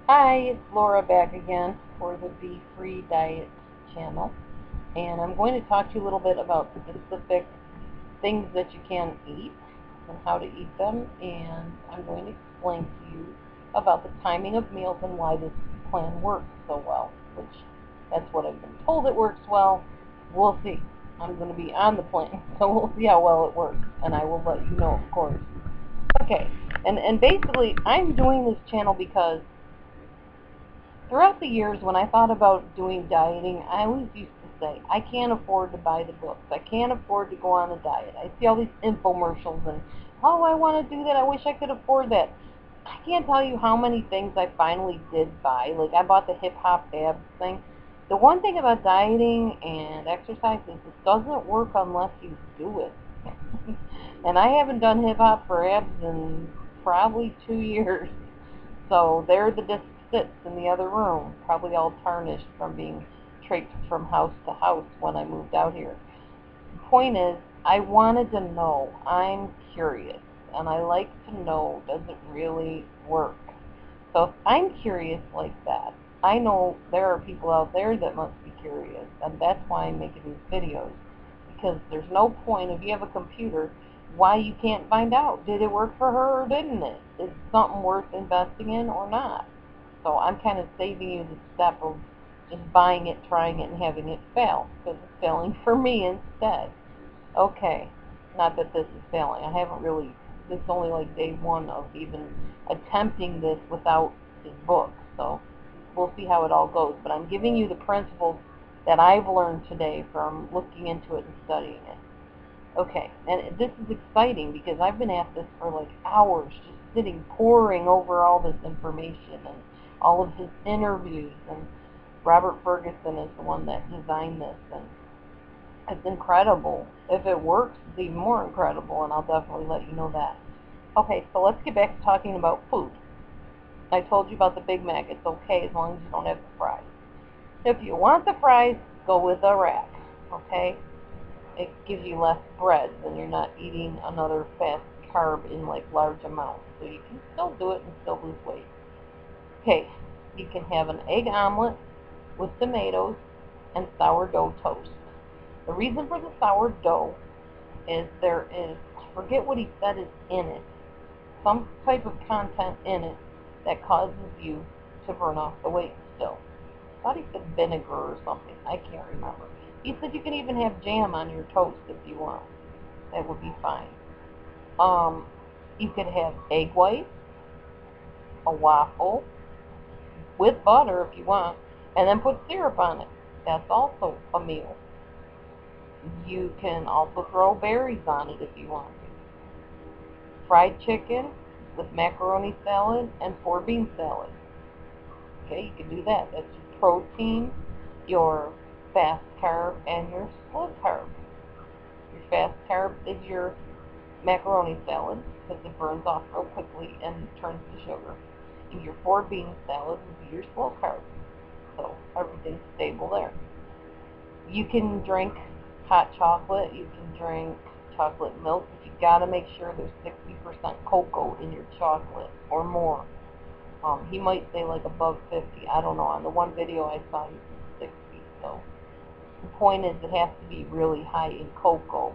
Hi, it's Laura back again for the Be Free Diet channel, and I'm going to talk to you a little bit about specific things that you can eat and how to eat them, and I'm going to explain to you about the timing of meals and why this plan works so well, which that's what I've been told it works well. We'll see. I'm going to be on the plan, so we'll see how well it works, and I will let you know, of course. Okay, and basically, I'm doing this channel because throughout the years, when I thought about doing dieting, I always used to say, I can't afford to buy the books. I can't afford to go on a diet. I see all these infomercials and, oh, I want to do that. I wish I could afford that. I can't tell you how many things I finally did buy. Like, I bought the hip hop abs thing. The one thing about dieting and exercise is it doesn't work unless you do it. And I haven't done hip hop for abs in probably 2 years. So there the disc sits in the other room, probably all tarnished from being traipsed from house to house when I moved out here. The point is, I wanted to know. I'm curious, and I like to know, does it really work? So if I'm curious like that, I know there are people out there that must be curious, and that's why I'm making these videos. Because there's no point, if you have a computer, why you can't find out. Did it work for her or didn't it? Is something worth investing in or not? So I'm kind of saving you the step of just buying it, trying it, and having it fail, because it's failing for me instead. Okay, not that this is failing. I haven't really, this is only like day one of even attempting this without his book. So we'll see how it all goes. But I'm giving you the principles that I've learned today from looking into it and studying it. Okay, and this is exciting because I've been at this for like hours, just sitting, poring over all this information and all of his interviews. And Robert Ferguson is the one that designed this, and it's incredible. If it works, it's even more incredible, and I'll definitely let you know that. Okay, so let's get back to talking about food. I told you about the Big Mac. It's okay as long as you don't have the fries. If you want the fries, go with a wrap, okay? It gives you less bread, and you're not eating another fast carb in like large amounts. So you can still do it and still lose weight. Okay, you can have an egg omelet with tomatoes and sourdough toast. The reason for the sourdough is there is, I forget what he said is in it, some type of content in it that causes you to burn off the weight still. I thought he said vinegar or something. I can't remember. He said you can even have jam on your toast if you want. That would be fine. Um, you could have egg whites, a waffle with butter if you want, and then put syrup on it. That's also a meal. You can also throw berries on it if you want to. Fried chicken with macaroni salad and four bean salad. Okay, you can do that. That's your protein, your fast carb, and your slow carb. Your fast carb is your macaroni salad because it burns off real quickly and turns to sugar. And your four bean salad would be your slow carb. So everything's stable there. You can drink hot chocolate. You can drink chocolate milk. But you gotta make sure there's 60% cocoa in your chocolate or more. He might say like above 50. I don't know. On the one video I saw, he said 60. So the point is, it has to be really high in cocoa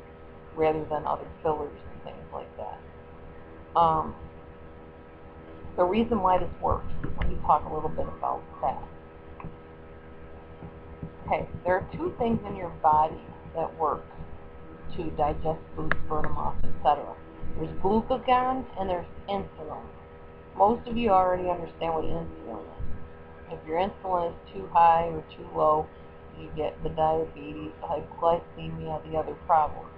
rather than other fillers and things like that. Um, the reason why this works, let me talk a little bit about that. Okay, there are two things in your body that work to digest foods, burn them off, etc. There's glucagon and there's insulin. Most of you already understand what insulin is. If your insulin is too high or too low, you get the diabetes, the hypoglycemia, the other problems.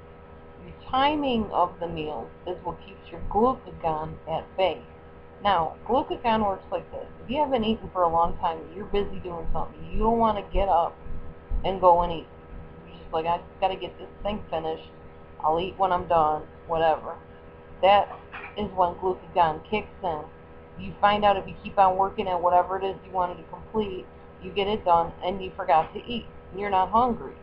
The timing of the meals is what keeps your glucagon at bay. Now, glucagon works like this. If you haven't eaten for a long time, you're busy doing something, you don't want to get up and go and eat. You're just like, I just got to get this thing finished. I'll eat when I'm done, whatever. That is when glucagon kicks in. You find out if you keep on working at whatever it is you wanted to complete, you get it done, and you forgot to eat. You're not hungry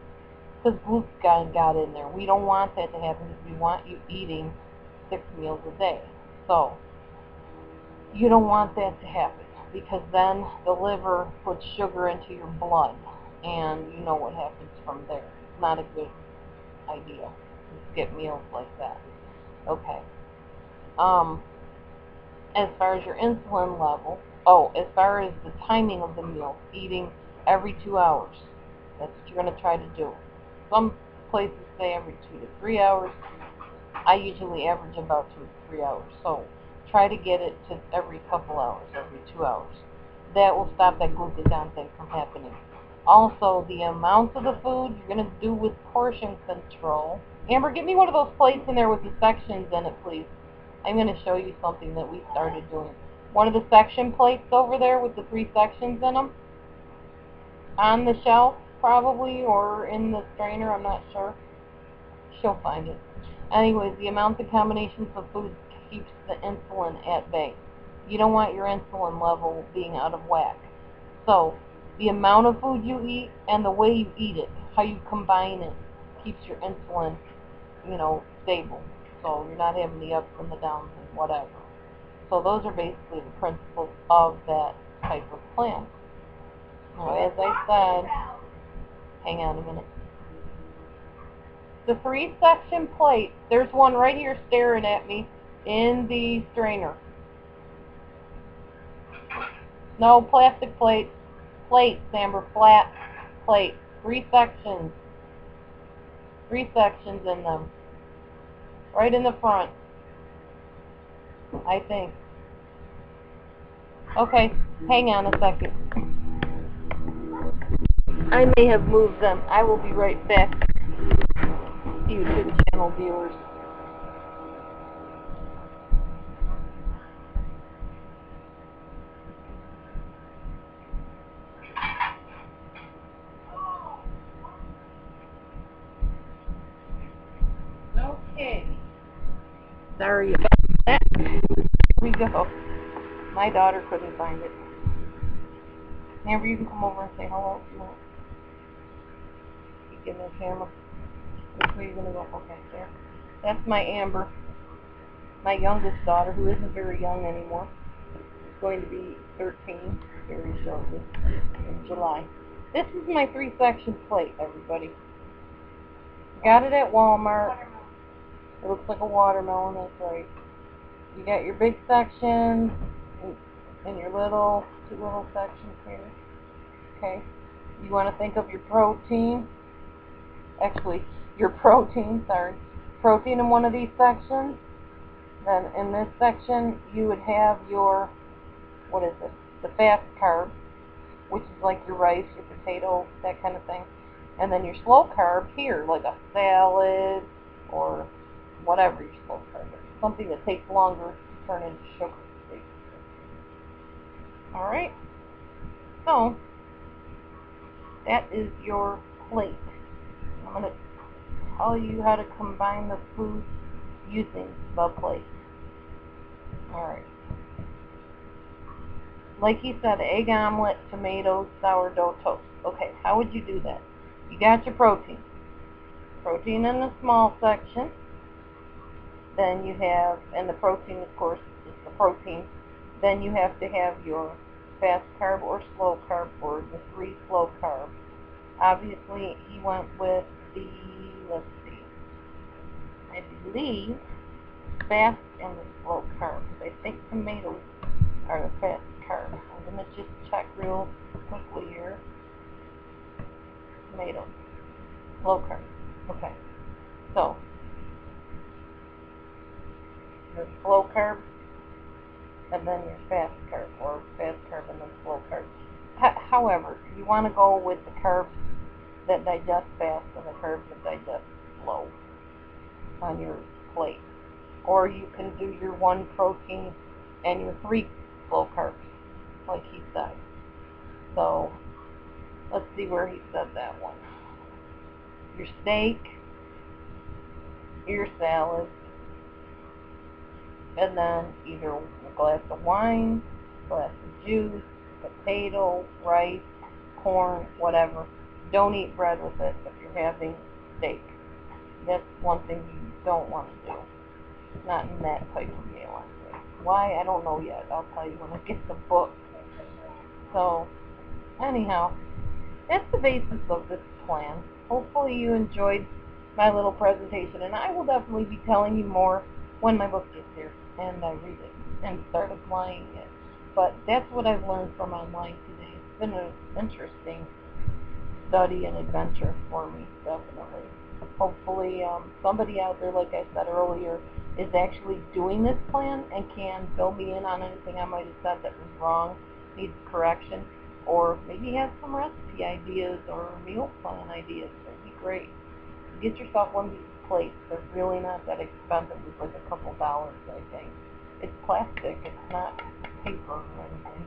because glucagon got in there. We don't want that to happen because we want you eating 6 meals a day. So you don't want that to happen. because then the liver puts sugar into your blood, and you know what happens from there. It's not a good idea to skip meals like that. Okay. As far as your insulin level, as far as the timing of the meal, eating every 2 hours. That's what you're going to try to do. Some places say every 2 to 3 hours. I usually average about 2 to 3 hours. So try to get it to every couple hours, every 2 hours. That will stop that glucagon thing from happening. Also, the amount of the food you're going to do with portion control. Amber, get me one of those plates in there with the sections in it, please. I'm going to show you something that we started doing. One of the section plates over there with the 3 sections in them, on the shelf probably, or in the strainer, I'm not sure. She'll find it. Anyways, the amount of combinations of food keeps the insulin at bay. You don't want your insulin level being out of whack. So, the amount of food you eat and the way you eat it, how you combine it, keeps your insulin, stable. So you're not having the ups and the downs and whatever. So those are basically the principles of that type of plan. Now, as I said, hang on a minute. The 3-section plate, there's one right here staring at me in the strainer. No, plastic plate. Plate, Amber, flat plate. 3 sections. 3 sections in them. Right in the front, I think. Okay, hang on a second. I may have moved them. I will be right back, YouTube channel viewers. Okay. Sorry about that. Here we go. My daughter couldn't find it. Amber, you can come over and say hello if you want. You get in the camera. Which way are you going to go? Okay, there. That's my Amber. My youngest daughter, who isn't very young anymore. Is going to be 13 very shortly in July. This is my 3-section plate, everybody. Got it at Walmart. It looks like a watermelon, that's right. You got your big sections and your 2 little sections here. Okay. You want to think of your protein. Actually, your protein, protein in one of these sections. Then in this section, you would have your, the fast carb, which is like your rice, your potato, that kind of thing. And then your slow carb here, like a salad or whatever your slow carb is. Something that takes longer to turn into sugar, basically. Alright? So, that is your plate. I'm going to tell you how to combine the food using the plate. Alright. Like he said, egg omelet, tomatoes, sourdough toast. Okay, how would you do that? You got your protein. Protein in the small section. Then you have, and the protein, of course, is the protein. Then you have to have your fast carb or slow carb, or the 3 slow carbs. Obviously, he went with the, let's see, I believe, fast and the slow carbs. I think tomatoes are the fast carb. I'm going to just check real quickly here. Tomatoes. Low carb. Okay. So, your slow carb, and then your fast carb, or fast carb and then slow carb. However, you want to go with the carbs that digest fast and the carbs that digest slow on your plate. Or you can do your 1 protein and your 3 slow carbs, like he said. So, let's see where he said that one. Your steak, your salad, and then either a glass of wine, a glass of juice, potato, rice, corn, whatever. Don't eat bread with it if you're having steak. That's one thing you don't want to do. Not in that type of meal, anyway. Why? I don't know yet. I'll tell you when I get the book. So, anyhow, that's the basis of this plan. Hopefully you enjoyed my little presentation, and I will definitely be telling you more when my book gets here and I read it and start applying it. But that's what I've learned from online today. It's been an interesting study and adventure for me, definitely. Hopefully somebody out there, like I said earlier, is actually doing this plan and can fill me in on anything I might have said that was wrong, needs correction, or maybe has some recipe ideas or meal plan ideas. That'd be great. Get yourself one of these plates. They're really not that expensive. It's like a couple dollars, I think. It's plastic. It's not paper or anything.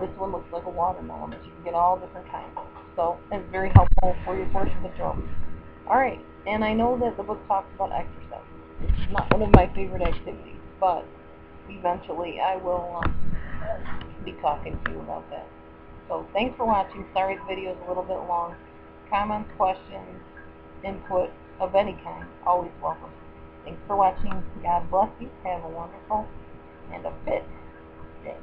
This one looks like a watermelon, but you can get all different kinds. So it's very helpful for your portion control. Alright, and I know that the book talks about exercise. It's not one of my favorite activities, but eventually I will be talking to you about that. So thanks for watching. Sorry the video is a little bit long. Comments, questions, input of any kind, always welcome. Thanks for watching. God bless you. Have a wonderful and a fit day.